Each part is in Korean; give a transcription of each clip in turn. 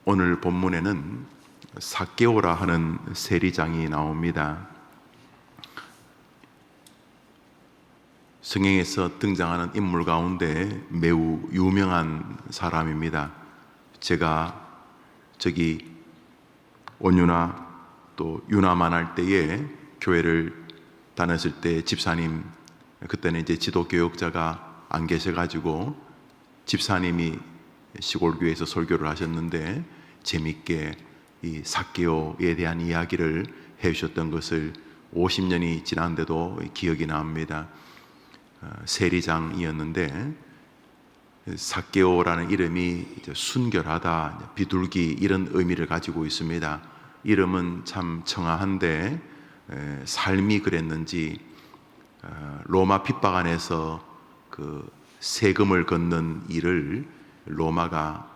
오늘 본문에는 삭개오라 하는 세리장이 나옵니다. 성경에서 등장하는 인물 가운데 매우 유명한 사람입니다. 제가 저기 온유나 또 유나만 할 때에 교회를 다녔을 때 집사님, 그때는 이제 지도교역자가 안 계셔가지고 집사님이 시골교회에서 설교를 하셨는데 재밌게 이 삭개오에 대한 이야기를 해주셨던 것을 50년이 지난데도 기억이 납니다. 세리장이었는데 삭개오라는 이름이 순결하다, 비둘기 이런 의미를 가지고 있습니다. 이름은 참 청아한데 삶이 그랬는지 로마 핍박 안에서 그 세금을 걷는 일을 로마가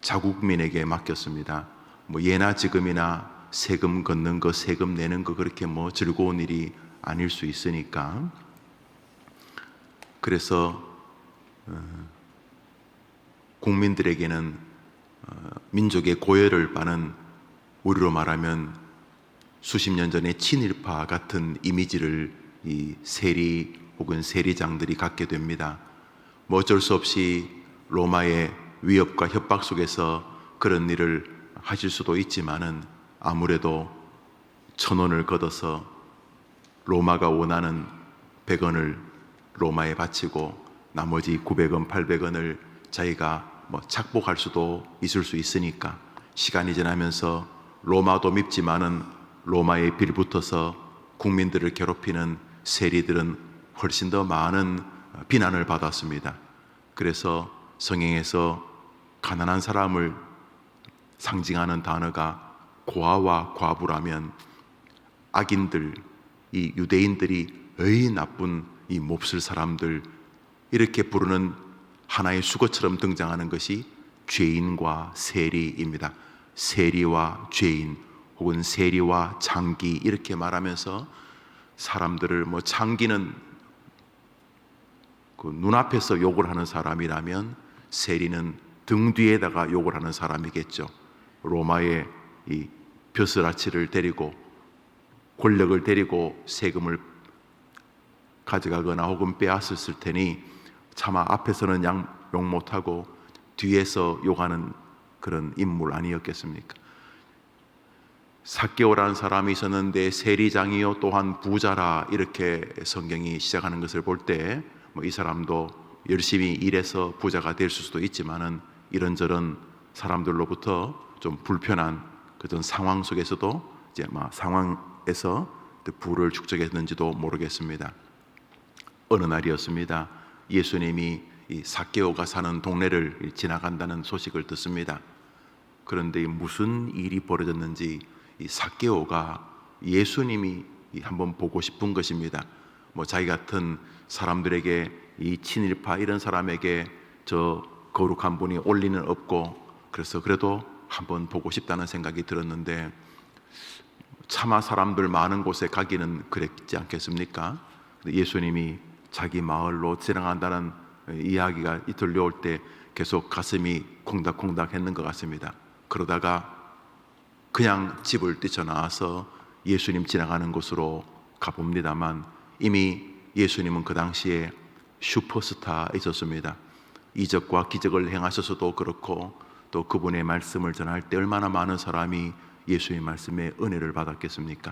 자국민에게 맡겼습니다. 뭐 예나 지금이나 세금 걷는 거, 세금 내는 거 그렇게 뭐 즐거운 일이 아닐 수 있으니까. 그래서 국민들에게는 민족의 고열을 빠는, 우리로 말하면 수십 년 전에 친일파 같은 이미지를 이 세리 혹은 세리장들이 갖게 됩니다. 뭐 어쩔 수 없이 로마의 위협과 협박 속에서 그런 일을 하실 수도 있지만은 아무래도 1,000원을 걷어서 로마가 원하는 100원을 로마에 바치고 나머지 900원, 800원을 자기가 뭐 착복할 수도 있을 수 있으니까 시간이 지나면서 로마도 밉지만은 로마에 빌붙어서 국민들을 괴롭히는 세리들은 훨씬 더 많은 비난을 받았습니다. 그래서 성경에서 가난한 사람을 상징하는 단어가 고아와 과부라면 악인들, 이 유대인들이 어이 나쁜 이 몹쓸 사람들 이렇게 부르는 하나의 수거처럼 등장하는 것이 죄인과 세리입니다. 세리와 죄인 혹은 세리와 창기 이렇게 말하면서 사람들을 뭐 창기는 그 눈앞에서 욕을 하는 사람이라면 세리는 등 뒤에다가 욕을 하는 사람이겠죠. 로마의 이 벼슬아치를 데리고 권력을 데리고 세금을 가져가거나 혹은 빼앗았을 테니 차마 앞에서는 욕 못하고 뒤에서 욕하는 그런 인물 아니었겠습니까? 삭개오라는 사람이 있었는데 세리장이요 또한 부자라 이렇게 성경이 시작하는 것을 볼 때 뭐 이 사람도 열심히 일해서 부자가 될 수도 있지만은 이런저런 사람들로부터 좀 불편한 그런 상황 속에서도 이제 상황에서 부를 축적했는지도 모르겠습니다. 어느 날이었습니다. 예수님이 이 삭개오가 사는 동네를 지나간다는 소식을 듣습니다. 그런데 무슨 일이 벌어졌는지 이 삭개오가 예수님이 한번 보고 싶은 것입니다. 뭐 자기 같은 사람들에게 이 친일파 이런 사람에게 저 거룩한 분이 올 리는 없고 그래서 그래도 한번 보고 싶다는 생각이 들었는데 차마 사람들 많은 곳에 가기는 그랬지 않겠습니까? 예수님이 자기 마을로 지나간다는 이야기가 들려올 때 계속 가슴이 콩닥콩닥 했는 것 같습니다. 그러다가 그냥 집을 뛰쳐나와서 예수님 지나가는 곳으로 가봅니다만 이미 예수님은 그 당시에 슈퍼스타이셨습니다. 이적과 기적을 행하셔서도 그렇고 또 그분의 말씀을 전할 때 얼마나 많은 사람이 예수의 말씀에 은혜를 받았겠습니까?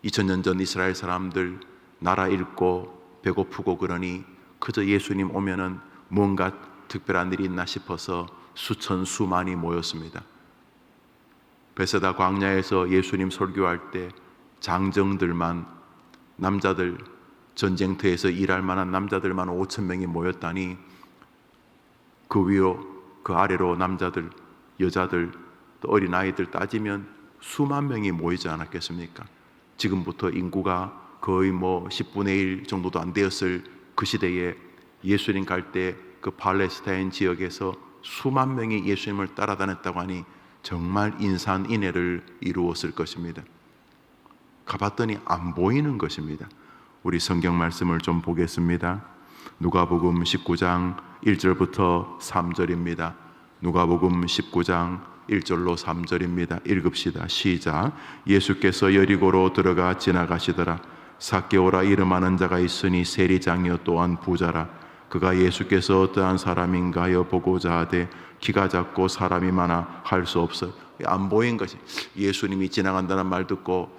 2000년 전 이스라엘 사람들 나라 잃고 배고프고 그러니 그저 예수님 오면은 뭔가 특별한 일이 있나 싶어서 수천 수만이 모였습니다. 베세다 광야에서 예수님 설교할 때 장정들만, 남자들, 전쟁터에서 일할 만한 남자들만 5,000명이 모였다니 그 위로 그 아래로 남자들, 여자들, 또 어린아이들 따지면 수만 명이 모이지 않았겠습니까? 지금부터 인구가 거의 뭐 10분의 1 정도도 안 되었을 그 시대에 예수님 갈 때 그 팔레스타인 지역에서 수만 명이 예수님을 따라다녔다고 하니 정말 인산인해를 이루었을 것입니다. 가봤더니 안 보이는 것입니다. 우리 성경 말씀을 좀 보겠습니다. 누가복음 19장 1절부터 3절입니다. 누가복음 19장 1절로 3절입니다. 읽읍시다. 시작. 예수께서 여리고로 들어가 지나가시더라. 삭개오라 이름하는 자가 있으니 세리장이요 또한 부자라. 그가 예수께서 어떠한 사람인가 하여 보고자 하되 키가 작고 사람이 많아 할 수 없어. 안 보인 것이. 예수님이 지나간다는 말 듣고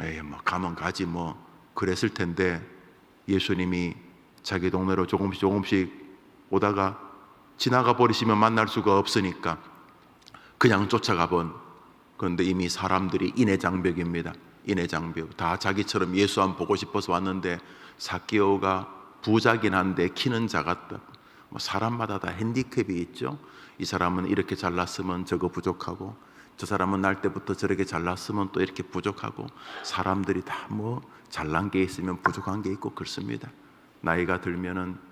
에이 뭐 가면 가지 뭐 그랬을 텐데, 예수님이 자기 동네로 조금씩 오다가 지나가 버리시면 만날 수가 없으니까 그냥 쫓아가 본. 그런데 이미 사람들이 인해장벽입니다. 인해장벽. 다 자기처럼 예수 안 보고 싶어서 왔는데, 삭개오가 부자긴 한데 키는 작았다. 뭐 사람마다 다 핸디캡이 있죠. 이 사람은 이렇게 잘났으면 저거 부족하고, 저 사람은 날 때부터 저렇게 잘났으면 또 이렇게 부족하고, 사람들이 다 뭐 잘난 게 있으면 부족한 게 있고 그렇습니다. 나이가 들면은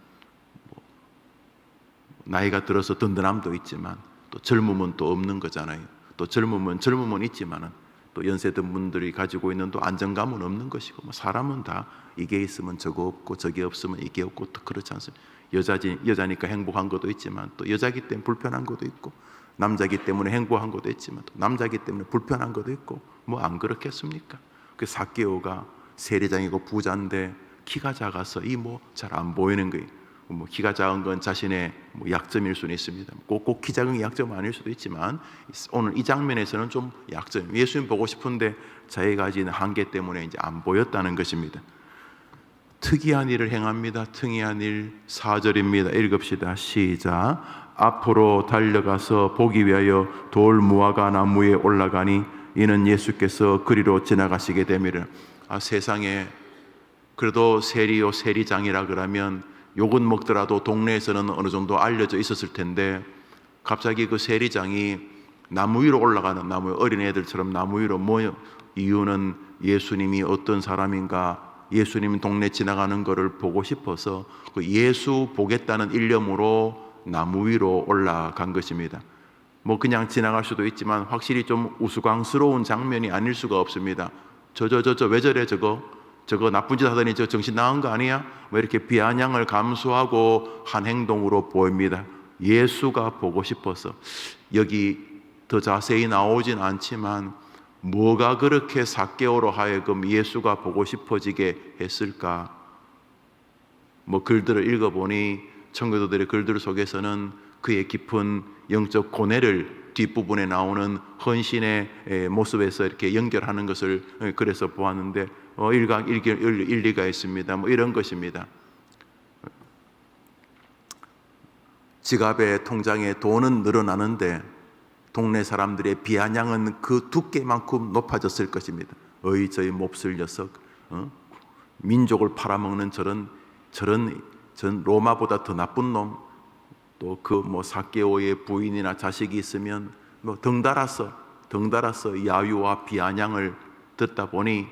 나이가 들어서 든든함도 있지만 또 젊음은 또 없는 거잖아요. 또 젊음은 있지만은 또 연세든 분들이 가지고 있는 또 안정감은 없는 것이고, 뭐 사람은 다 이게 있으면 저거 없고 저게 없으면 이게 없고 또 그렇지 않습니까? 여자니까 행복한 것도 있지만 또 여자기 때문에 불편한 것도 있고, 남자기 때문에 행복한 것도 있지만 또 남자기 때문에 불편한 것도 있고, 뭐 안 그렇겠습니까? 그 삭개오가 세리장이고 부자인데 키가 작아서 이 뭐 잘 안 보이는 거예요. 뭐 키가 작은 건 자신의 뭐 약점일 수는 있습니다. 꼭 키 작은 게 약점은 아닐 수도 있지만, 오늘 이 장면에서는 좀 약점. 예수님 보고 싶은데 자기가 가진 한계 때문에 이제 안 보였다는 것입니다. 특이한 일을 행합니다. 특이한 일. 4절입니다. 읽읍시다. 시작. 앞으로 달려가서 보기 위하여 돌 무화과 나무에 올라가니 이는 예수께서 그리로 지나가시게 됨이라. 세상에 그래도 세리요 세리장이라 그러면 욕은 먹더라도 동네에서는 어느 정도 알려져 있었을 텐데, 갑자기 그 세리장이 나무 위로 올라가는, 나무 어린애들처럼 나무 위로 모여. 이유는 예수님이 어떤 사람인가, 예수님 동네 지나가는 것을 보고 싶어서 그 예수 보겠다는 일념으로 나무 위로 올라간 것입니다. 뭐 그냥 지나갈 수도 있지만 확실히 좀 우스꽝스러운 장면이 아닐 수가 없습니다. 저 왜 저래 저거 나쁜 짓 하더니 저 정신 나간 거 아니야? 뭐 이렇게 비아냥을 감수하고 한 행동으로 보입니다. 예수가 보고 싶어서. 여기 더 자세히 나오진 않지만 뭐가 그렇게 삭개오로 하여금 예수가 보고 싶어지게 했을까? 뭐 글들을 읽어보니 청교도들의 글들 속에서는 그의 깊은 영적 고뇌를 뒷부분에 나오는 헌신의 모습에서 이렇게 연결하는 것을 그래서 보았는데, 일리가 있습니다. 뭐 이런 것입니다. 지갑에 통장에 돈은 늘어나는데 동네 사람들의 비아냥은 그 두께만큼 높아졌을 것입니다. 저희 몹쓸 녀석, 민족을 팔아먹는 저런 로마보다 더 나쁜 놈. 또 그 뭐 삭개오의 부인이나 자식이 있으면 뭐 덩달아서 야유와 비아냥을 듣다 보니,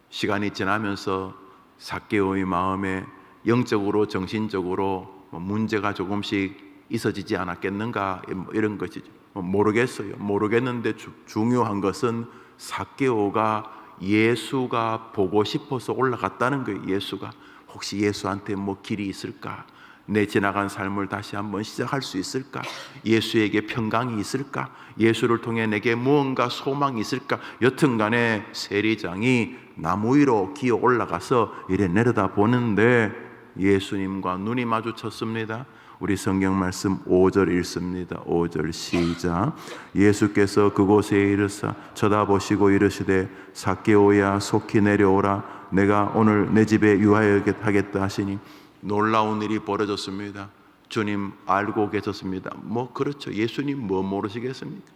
시간이 지나면서 삭개오의 마음에 영적으로 정신적으로 문제가 조금씩 있어지지 않았겠는가, 이런 것이죠. 모르겠어요. 모르겠는데 중요한 것은 삭개오가 예수가 보고 싶어서 올라갔다는 거예요. 예수가 혹시 예수한테 뭐 길이 있을까? 내 지나간 삶을 다시 한번 시작할 수 있을까? 예수에게 평강이 있을까? 예수를 통해 내게 무언가 소망이 있을까? 여튼간에 세리장이 나무 위로 기어 올라가서 이래 내려다 보는데 예수님과 눈이 마주쳤습니다. 우리 성경 말씀 5절 읽습니다. 5절 시작. 예수께서 그곳에 이르사 쳐다보시고 이르시되 삭개오야 속히 내려오라. 내가 오늘 내 집에 유하여하겠다 하시니, 놀라운 일이 벌어졌습니다. 주님 알고 계셨습니다. 뭐 그렇죠. 예수님 뭐 모르시겠습니까?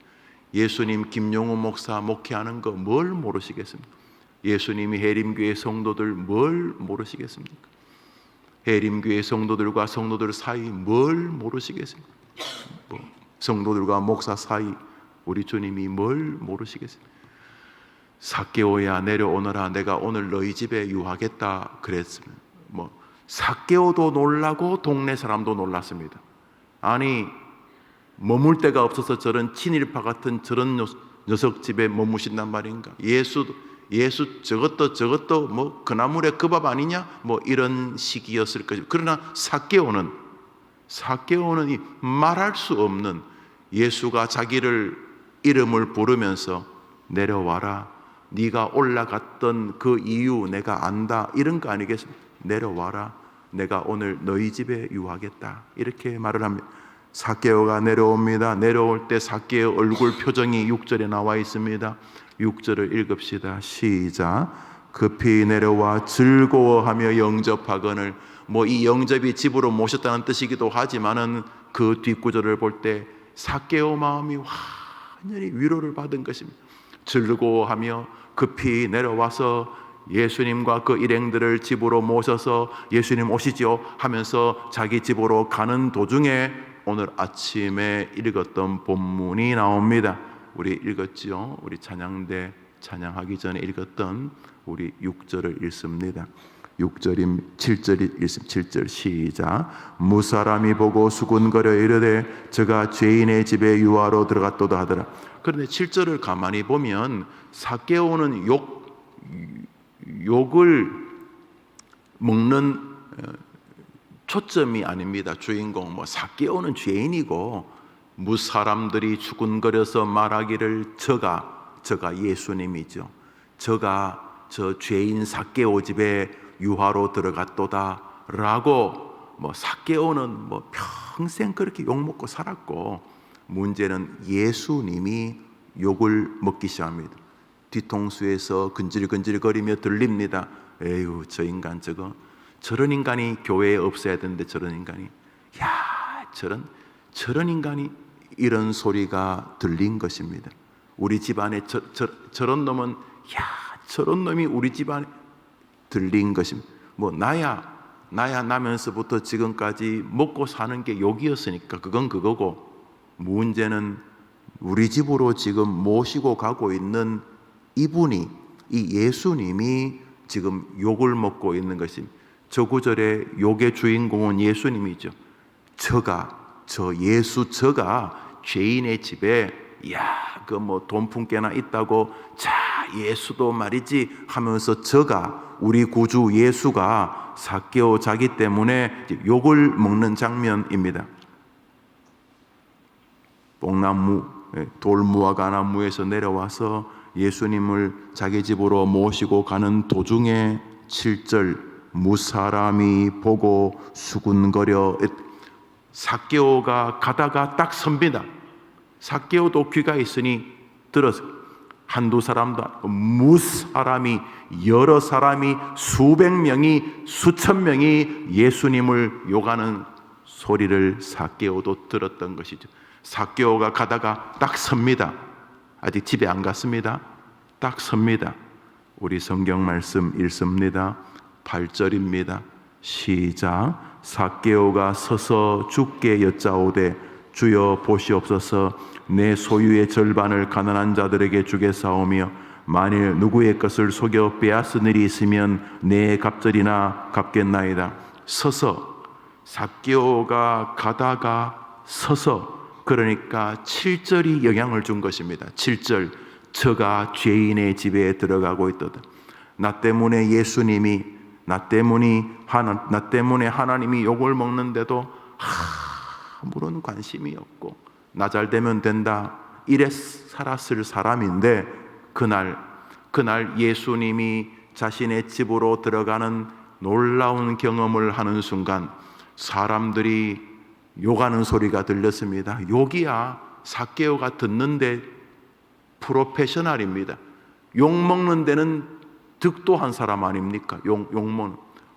예수님 김용우 목사 목회하는 거 뭘 모르시겠습니까? 예수님이 해림교회 성도들 뭘 모르시겠습니까? 해림교회 성도들과 성도들 사이 뭘 모르시겠습니까? 뭐 성도들과 목사 사이 우리 주님이 뭘 모르시겠습니까? 삭개오야 내려오너라. 내가 오늘 너희 집에 유하겠다 그랬습니다. 뭐 삭개오도 놀라고 동네 사람도 놀랐습니다. 아니 머물 데가 없어서 저런 친일파 같은 저런 녀석 집에 머무신단 말인가? 예수 저것도 뭐 그나물의 그 밥 아니냐? 뭐 이런 식이었을 것이고, 그러나 삭개오는 삭개오는 이 말할 수 없는, 예수가 자기를 이름을 부르면서 내려와라, 네가 올라갔던 그 이유 내가 안다, 이런 거 아니겠습니까? 내려와라, 내가 오늘 너희 집에 유하겠다, 이렇게 말을 합니다. 삭개오가 내려옵니다. 내려올 때 삭개오 얼굴 표정이 6절에 나와 있습니다. 6절을 읽읍시다. 시작. 급히 내려와 즐거워하며 영접하거늘. 이 영접이 집으로 모셨다는 뜻이기도 하지만은 그 뒷구절을 볼 때 삭개오 마음이 완전히 위로를 받은 것입니다. 즐거워하며 급히 내려와서 예수님과 그 일행들을 집으로 모셔서 예수님 오시죠 하면서 자기 집으로 가는 도중에 오늘 아침에 읽었던 본문이 나옵니다. 우리 읽었죠? 우리 찬양대 찬양하기 전에 읽었던 우리 6절을 읽습니다. 7절이 읽습니다. 7절 시작. 무사람이 보고 수군거려 이르되 저가 죄인의 집에 유하로 들어갔도다 하더라. 그런데 7절을 가만히 보면 삭개오는 욕을 먹는 초점이 아닙니다. 주인공 삭개오는 죄인이고, 무사람들이 수군거려서 말하기를 저가 예수님이죠. 저가 저 죄인 삭개오 집에 유하로 들어갔도다 라고, 삭개오는 평생 그렇게 욕먹고 살았고, 문제는 예수님이 욕을 먹기 시작합니다. 뒤통수에서 근질근질거리며 들립니다. 에휴, 저 인간 저런 인간이 교회에 없어야 되는데 저런 인간이, 저런 인간이, 이런 소리가 들린 것입니다. 우리 집안에 저런 놈은, 저런 놈이 우리 집안에 들린 것입니다. 나면서부터 지금까지 먹고 사는 게 욕이었으니까 그건 그거고, 문제는 우리 집으로 지금 모시고 가고 있는 이분이, 이 예수님이 지금 욕을 먹고 있는 것입니다. 저 구절의 욕의 주인공은 예수님이죠. 저가 죄인의 집에 돈 품개나 있다고, 예수도 말이지 하면서 저가, 우리 구주 예수가 삭개오 자기 때문에 욕을 먹는 장면입니다. 뽕나무, 돌무화과나무에서 내려와서 예수님을 자기 집으로 모시고 가는 도중에 7절, 무사람이 보고 수군거려. 삭개오가 가다가 딱 섭니다. 삭개오도 귀가 있으니 들어서, 한두 사람도 아니고 무사람이, 여러 사람이, 수백 명이, 수천 명이 예수님을 욕하는 소리를 삭개오도 들었던 것이죠. 삭개오가 가다가 딱 섭니다. 아직 집에 안 갔습니다. 딱 섭니다. 우리 성경 말씀 읽습니다. 8절입니다. 시작. 삭개오가 서서 주께 여짜오되 주여 보시옵소서, 내 소유의 절반을 가난한 자들에게 주겠사오며 만일 누구의 것을 속여 빼앗은 일이 있으면 내 갑절이나 갚겠나이다. 서서, 삭개오가 가다가 서서, 그러니까 7절이 영향을 준 것입니다. 7절, 저가 죄인의 집에 들어가고 있도다. 나 때문에 하나님이 욕을 먹는데도 아무런 관심이 없고, 나 잘 되면 된다, 이래 살았을 사람인데, 그날 예수님이 자신의 집으로 들어가는 놀라운 경험을 하는 순간 사람들이 욕하는 소리가 들렸습니다. 욕이야. 삭개오가 듣는데 프로페셔널입니다. 욕 먹는 데는 득도한 사람 아닙니까?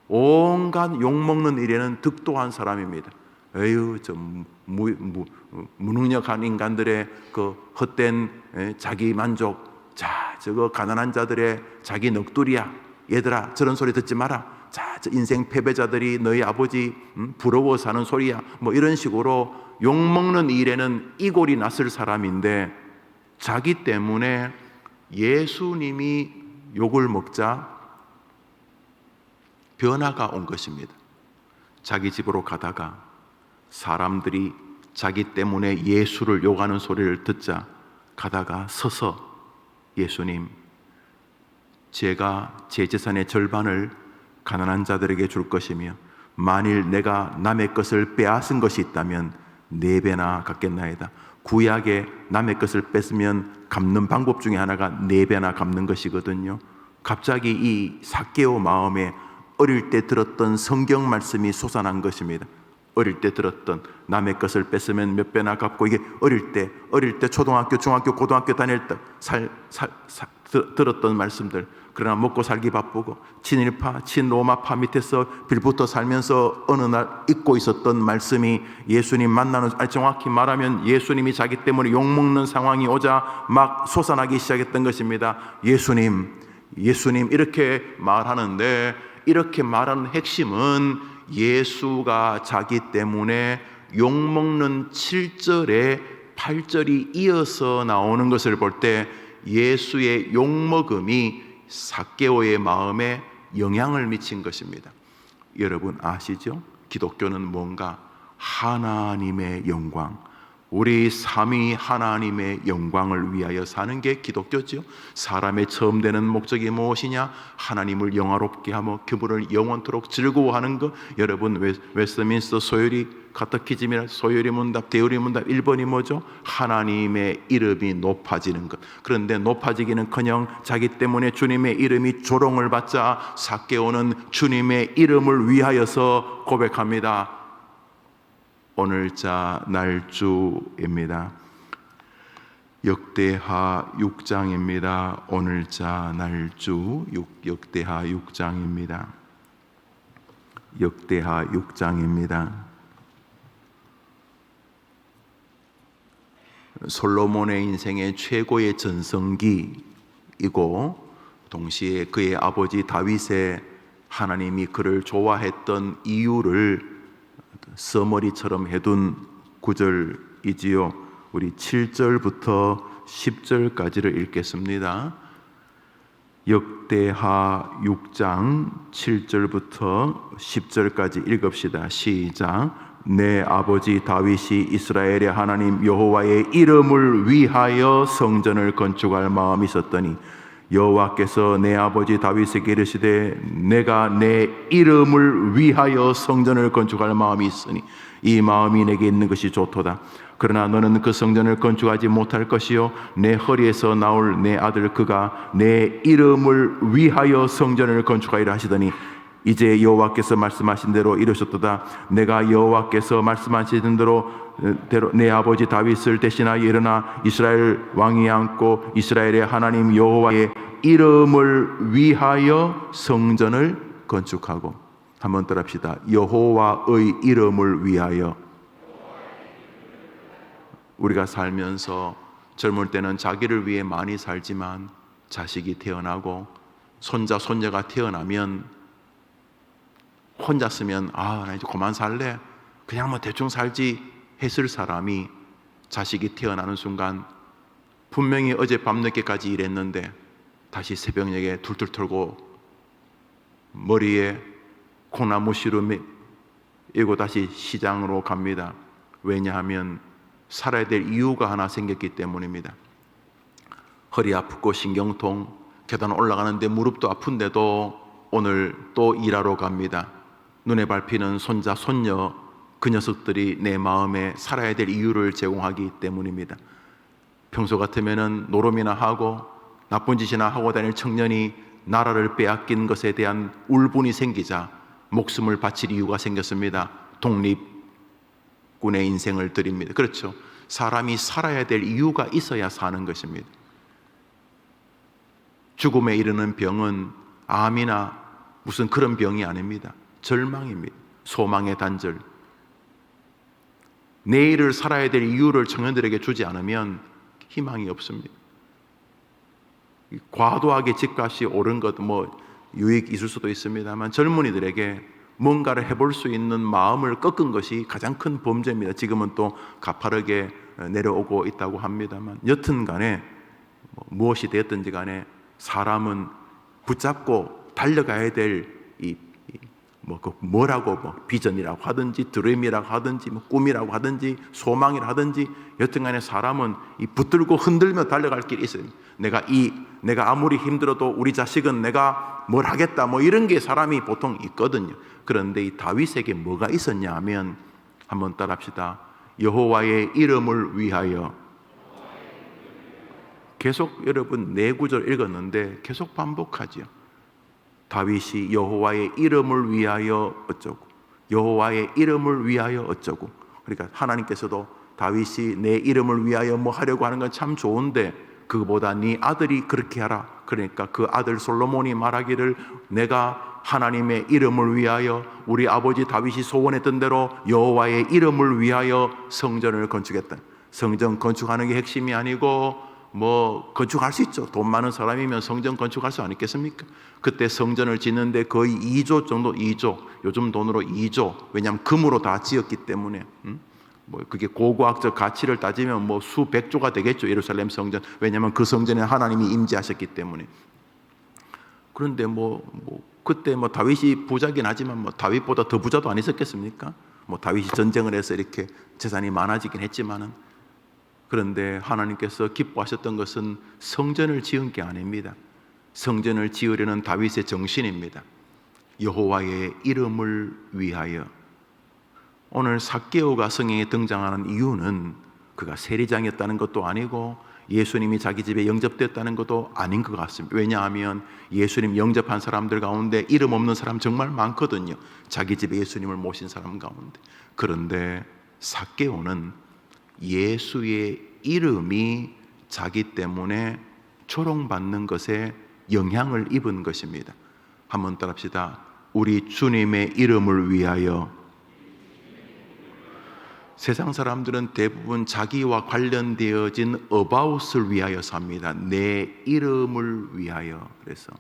온갖 욕 먹는 일에는 득도한 사람입니다. 에휴, 저 무능력한 인간들의 그 헛된 자기 만족, 저거 가난한 자들의 자기 넋두리야. 얘들아, 저런 소리 듣지 마라. 저 인생 패배자들이 너희 아버지 부러워 사는 소리야. 이런 식으로 욕 먹는 일에는 이골이 났을 사람인데, 자기 때문에 예수님이 욕을 먹자 변화가 온 것입니다. 자기 집으로 가다가 사람들이 자기 때문에 예수를 욕하는 소리를 듣자 가다가 서서, 예수님, 제가 제 재산의 절반을 가난한 자들에게 줄 것이며 만일 내가 남의 것을 빼앗은 것이 있다면 4배나 갚겠나이다. 구약에 남의 것을 뺏으면 갚는 방법 중에 하나가 4배나 갚는 것이거든요. 갑자기 이 삭개오 마음에 어릴 때 들었던 성경 말씀이 솟아난 것입니다. 어릴 때 들었던 남의 것을 뺏으면 몇 배나 갚고, 이게 어릴 때 초등학교, 중학교, 고등학교 다닐 때 들었던 말씀들. 그러나 먹고 살기 바쁘고 친일파, 친로마파 밑에서 빌붙어 살면서 어느 날 잊고 있었던 말씀이 예수님 만나는, 정확히 말하면 예수님이 자기 때문에 욕먹는 상황이 오자 막 솟아나기 시작했던 것입니다. 예수님 이렇게 말하는데, 이렇게 말하는 핵심은 예수가 자기 때문에 욕먹는 7절에 8절이 이어서 나오는 것을 볼 때 예수의 욕먹음이 삭개오의 마음에 영향을 미친 것입니다. 여러분 아시죠? 기독교는 뭔가 하나님의 영광, 우리 삼위 하나님의 영광을 위하여 사는 게 기독교죠. 사람의 처음 되는 목적이 무엇이냐? 하나님을 영화롭게 하며 그분을 영원토록 즐거워하는 것. 여러분 웨스트민스터 소요리 카테키즘이나 소요리 문답, 데요리 문답 1번이 뭐죠? 하나님의 이름이 높아지는 것. 그런데 높아지기는커녕 자기 때문에 주님의 이름이 조롱을 받자 삭개오는 주님의 이름을 위하여서 고백합니다. 오늘자 날주입니다. 역대하 6장입니다. 오늘자 날주 역대하 6장입니다. 역대하 6장입니다. 솔로몬의 인생의 최고의 전성기이고 동시에 그의 아버지 다윗의 하나님이 그를 좋아했던 이유를 서머리처럼 해둔 구절이지요. 우리 7절부터 10절까지를 읽겠습니다. 역대하 6장 7절부터 10절까지 읽읍시다. 시작. 내 아버지 다윗이 이스라엘의 하나님 여호와의 이름을 위하여 성전을 건축할 마음이 있었더니 여호와께서 내 아버지 다윗에게 이르시되 내가 내 이름을 위하여 성전을 건축할 마음이 있으니 이 마음이 내게 있는 것이 좋도다. 그러나 너는 그 성전을 건축하지 못할 것이요 내 허리에서 나올 내 아들 그가 내 이름을 위하여 성전을 건축하리라 하시더니 이제 여호와께서 말씀하신 대로 이르셨도다. 내가 여호와께서 말씀하신 대로 내 아버지 다윗을 대신하여 일어나 이스라엘 왕이 앉고 이스라엘의 하나님 여호와의 이름을 위하여 성전을 건축하고. 한번 따라합시다. 여호와의 이름을 위하여. 우리가 살면서 젊을 때는 자기를 위해 많이 살지만 자식이 태어나고 손자 손녀가 태어나면 혼자 쓰면 나 이제 그만 살래, 그냥 뭐 대충 살지 했을 사람이 자식이 태어나는 순간 분명히 어젯밤 늦게까지 일했는데 다시 새벽녘에 툴툴 털고 머리에 콩나무 시름이 이고 다시 시장으로 갑니다. 왜냐하면 살아야 될 이유가 하나 생겼기 때문입니다. 허리 아프고 신경통, 계단 올라가는데 무릎도 아픈데도 오늘 또 일하러 갑니다. 눈에 밟히는 손자 손녀, 그 녀석들이 내 마음에 살아야 될 이유를 제공하기 때문입니다. 평소 같으면은 노름이나 하고 나쁜 짓이나 하고 다닐 청년이 나라를 빼앗긴 것에 대한 울분이 생기자 목숨을 바칠 이유가 생겼습니다. 독립군의 인생을 드립니다. 그렇죠. 사람이 살아야 될 이유가 있어야 사는 것입니다. 죽음에 이르는 병은 암이나 무슨 그런 병이 아닙니다. 절망입니다. 소망의 단절. 내일을 살아야 될 이유를 청년들에게 주지 않으면 희망이 없습니다. 과도하게 집값이 오른 것 유익 있을 수도 있습니다만 젊은이들에게 뭔가를 해볼 수 있는 마음을 꺾은 것이 가장 큰 범죄입니다. 지금은 또 가파르게 내려오고 있다고 합니다만 여튼 간에 무엇이 되었든지 간에 사람은 붙잡고 달려가야 될 뭐라고 비전이라고 하든지 드림이라고 하든지 꿈이라고 하든지 소망이라고 하든지 여튼간에 사람은 이 붙들고 흔들며 달려갈 길이 있어요. 내가 아무리 힘들어도 우리 자식은 내가 뭘 하겠다 이런 게 사람이 보통 있거든요. 그런데 이 다윗에게 뭐가 있었냐 하면, 한번 따라합시다. 여호와의 이름을 위하여. 계속 여러분 네 구절 읽었는데 계속 반복하죠. 다윗이 여호와의 이름을 위하여 어쩌고, 여호와의 이름을 위하여 어쩌고. 그러니까 하나님께서도 다윗이 내 이름을 위하여 뭐 하려고 하는 건 참 좋은데 그거보다 네 아들이 그렇게 하라. 그러니까 그 아들 솔로몬이 말하기를 내가 하나님의 이름을 위하여 우리 아버지 다윗이 소원했던 대로 여호와의 이름을 위하여 성전을 건축했다. 성전 건축하는 게 핵심이 아니고 뭐 건축할 수 있죠. 돈 많은 사람이면 성전 건축할 수 있겠습니까? 그때 성전을 짓는데 거의 2조 정도, 2조, 요즘 돈으로 2조. 왜냐하면 금으로 다 지었기 때문에. 뭐 그게 고고학적 가치를 따지면 뭐 수백조가 되겠죠. 예루살렘 성전. 왜냐하면 그 성전에 하나님이 임재하셨기 때문에. 그런데 그때 다윗이 부자긴 하지만 다윗보다 더 부자도 아니었겠습니까? 다윗이 전쟁을 해서 이렇게 재산이 많아지긴 했지만은, 그런데 하나님께서 기뻐하셨던 것은 성전을 지은 게 아닙니다. 성전을 지으려는 다윗의 정신입니다. 여호와의 이름을 위하여. 오늘 삭개오가 성경에 등장하는 이유는 그가 세리장이었다는 것도 아니고 예수님이 자기 집에 영접됐다는 것도 아닌 것 같습니다. 왜냐하면 예수님 영접한 사람들 가운데 이름 없는 사람 정말 많거든요. 자기 집에 예수님을 모신 사람 가운데. 그런데 삭개오는 예수의 이름이 자기 때문에 조롱받는 것에 영향을 입은 것입니다. 한번 따라합시다. 우리 주님의 이름을 위하여. 세상 사람들은 대부분 자기와 관련되어진 about을 위하여 삽니다. 내 이름을 위하여. 그래서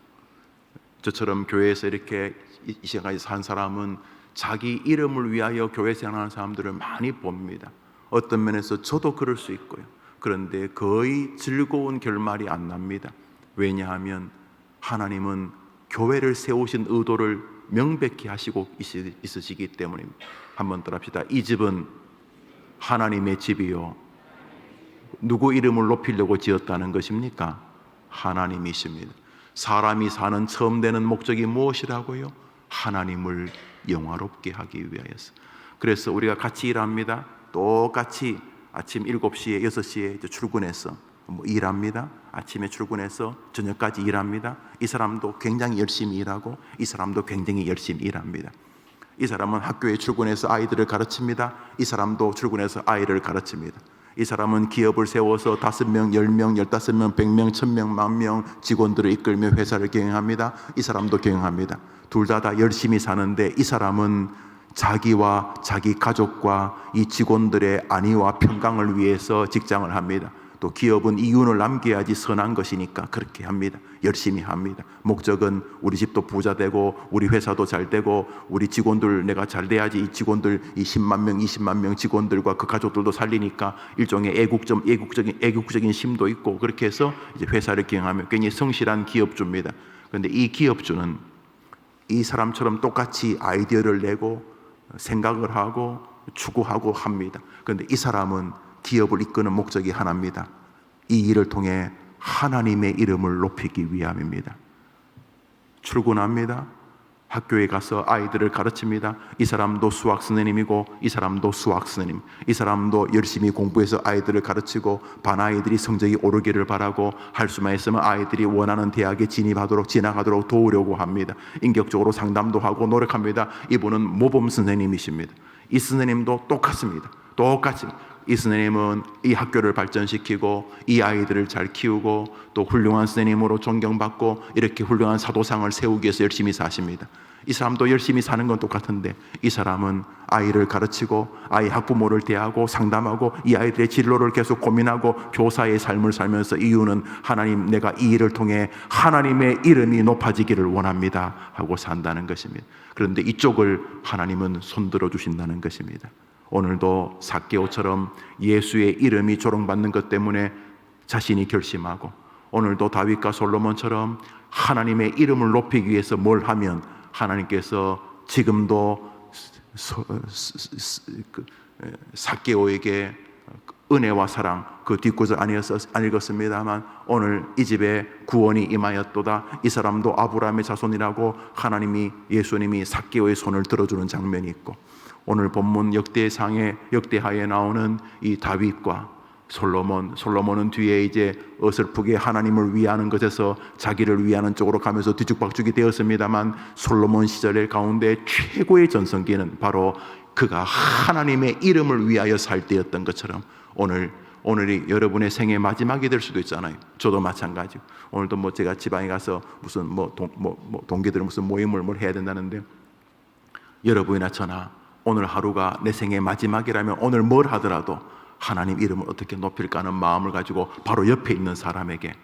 저처럼 교회에서 이렇게 이 시간까지 산 사람은 자기 이름을 위하여 교회 생활하는 사람들을 많이 봅니다. 어떤 면에서 저도 그럴 수 있고요. 그런데 거의 즐거운 결말이 안 납니다. 왜냐하면 하나님은 교회를 세우신 의도를 명백히 하시고 있으시기 때문입니다. 한번 따라합시다. 이 집은 하나님의 집이요. 누구 이름을 높이려고 지었다는 것입니까? 하나님이십니다. 사람이 사는 처음 되는 목적이 무엇이라고요? 하나님을 영화롭게 하기 위하여서. 그래서 우리가 같이 일합니다. 똑같이 아침 7시에 6시에 출근해서 일합니다. 아침에 출근해서 저녁까지 일합니다. 이 사람도 굉장히 열심히 일하고 이 사람도 굉장히 열심히 일합니다. 이 사람은 학교에 출근해서 아이들을 가르칩니다. 이 사람도 출근해서 아이를 가르칩니다. 이 사람은 기업을 세워서 5명, 10명, 15명, 100명, 1000명, 10,000명 직원들을 이끌며 회사를 경영합니다. 이 사람도 경영합니다. 둘 다 열심히 사는데 이 사람은 자기와 자기 가족과 이 직원들의 안위와 평강을 위해서 직장을 합니다. 또 기업은 이윤을 남겨야지 선한 것이니까 그렇게 합니다. 열심히 합니다. 목적은 우리 집도 부자 되고 우리 회사도 잘 되고 우리 직원들 내가 잘 돼야지 이 직원들 이 10만 명, 20만 명 직원들과 그 가족들도 살리니까 일종의 애국적인 심도 있고 그렇게 해서 이제 회사를 경영하며 굉장히 성실한 기업주입니다. 그런데 이 기업주는 이 사람처럼 똑같이 아이디어를 내고 생각을 하고 추구하고 합니다. 그런데 이 사람은 기업을 이끄는 목적이 하나입니다. 이 일을 통해 하나님의 이름을 높이기 위함입니다. 출근합니다. 학교에 가서 아이들을 가르칩니다. 이 사람도 수학 선생님이고 이 사람도 수학 선생님. 이 사람도 열심히 공부해서 아이들을 가르치고 반 아이들이 성적이 오르기를 바라고 할 수만 있으면 아이들이 원하는 대학에 진학하도록 도우려고 합니다. 인격적으로 상담도 하고 노력합니다. 이분은 모범 선생님이십니다. 이 선생님도 똑같습니다. 똑같이 이 선생님은 이 학교를 발전시키고 이 아이들을 잘 키우고 또 훌륭한 선생님으로 존경받고 이렇게 훌륭한 사도상을 세우기 위해서 열심히 사십니다. 이 사람도 열심히 사는 건 똑같은데 이 사람은 아이를 가르치고 아이 학부모를 대하고 상담하고 이 아이들의 진로를 계속 고민하고 교사의 삶을 살면서 이유는 하나님 내가 이 일을 통해 하나님의 이름이 높아지기를 원합니다 하고 산다는 것입니다. 그런데 이쪽을 하나님은 손들어 주신다는 것입니다. 오늘도 삭개오처럼 예수의 이름이 조롱받는 것 때문에 자신이 결심하고 오늘도 다윗과 솔로몬처럼 하나님의 이름을 높이기 위해서 뭘 하면 하나님께서 지금도 삭개오에게 은혜와 사랑, 그 뒷구절 안 읽었습니다만 오늘 이 집에 구원이 임하였도다. 이 사람도 아브라함의 자손이라고 하나님이, 예수님이 삭개오의 손을 들어주는 장면이 있고, 오늘 본문 역대하에 나오는 이 다윗과 솔로몬은 뒤에 이제 어설프게 하나님을 위하는 것에서 자기를 위하는 쪽으로 가면서 뒤죽박죽이 되었습니다만, 솔로몬 시절의 가운데 최고의 전성기는 바로 그가 하나님의 이름을 위하여 살 때였던 것처럼 오늘이 여러분의 생애 마지막이 될 수도 있잖아요. 저도 마찬가지고, 오늘도 뭐 제가 지방에 가서 무슨 동기들은 무슨 모임을 해야 된다는데, 여러분이나 저나 오늘 하루가 내 생의 마지막이라면 오늘 뭘 하더라도 하나님 이름을 어떻게 높일까 하는 마음을 가지고 바로 옆에 있는 사람에게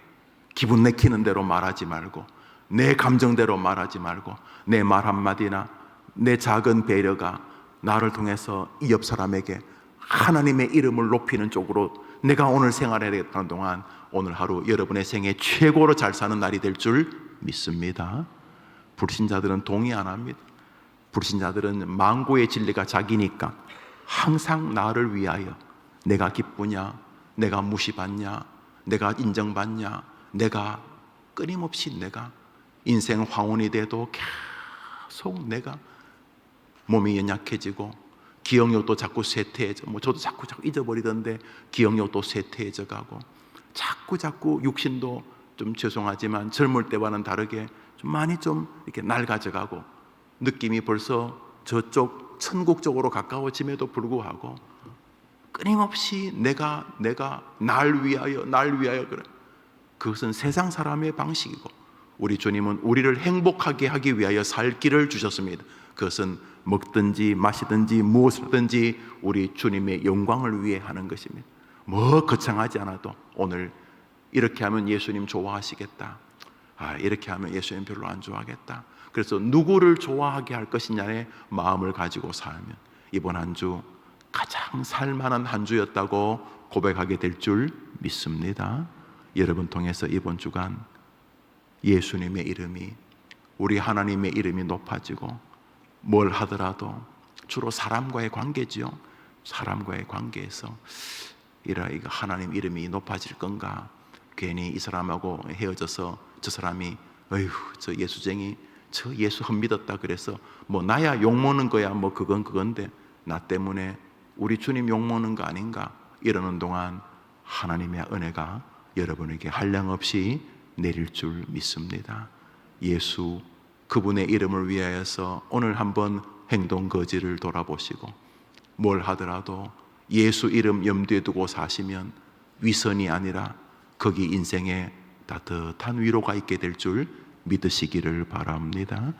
기분 내키는 대로 말하지 말고, 내 감정대로 말하지 말고, 내 말 한마디나 내 작은 배려가 나를 통해서 이 옆 사람에게 하나님의 이름을 높이는 쪽으로 내가 오늘 생활해야 되는 동안, 오늘 하루 여러분의 생애 최고로 잘 사는 날이 될 줄 믿습니다. 불신자들은 동의 안 합니다. 불신자들은 망고의 진리가 자기니까 항상 나를 위하여, 내가 기쁘냐, 내가 무시받냐, 내가 인정받냐, 내가 끊임없이 내가 인생 황혼이 돼도 계속 내가 몸이 연약해지고 기억력도 자꾸 쇠퇴해져, 저도 자꾸 잊어버리던데 기억력도 쇠퇴해져 가고, 자꾸 육신도 좀 죄송하지만 젊을 때와는 다르게 좀 많이 좀 이렇게 낡아져 가고, 느낌이 벌써 저쪽 천국 쪽으로 가까워짐에도 불구하고 끊임없이 내가 날 위하여 그래. 그것은 세상 사람의 방식이고, 우리 주님은 우리를 행복하게 하기 위하여 살 길을 주셨습니다. 그것은 먹든지 마시든지 무엇이든지 우리 주님의 영광을 위해 하는 것입니다. 뭐 거창하지 않아도 오늘 이렇게 하면 예수님 좋아하시겠다, 이렇게 하면 예수님 별로 안 좋아하겠다, 그래서 누구를 좋아하게 할 것이냐의 마음을 가지고 살면 이번 한 주 가장 살만한 한 주였다고 고백하게 될 줄 믿습니다. 여러분 통해서 이번 주간 예수님의 이름이, 우리 하나님의 이름이 높아지고, 뭘 하더라도 주로 사람과의 관계지요. 사람과의 관계에서 이거 하나님 이름이 높아질 건가? 괜히 이 사람하고 헤어져서 저 사람이 저 예수쟁이, 저 예수 헛믿었다 그래서 나야 욕먹는 거야, 그건데 나 때문에 우리 주님 욕먹는 거 아닌가? 이러는 동안 하나님의 은혜가 여러분에게 한량없이 내릴 줄 믿습니다. 예수, 그분의 이름을 위하여서 오늘 한번 행동 거지를 돌아보시고, 뭘 하더라도 예수 이름 염두에 두고 사시면 위선이 아니라 거기 인생에 따뜻한 위로가 있게 될 줄 믿으시기를 바랍니다.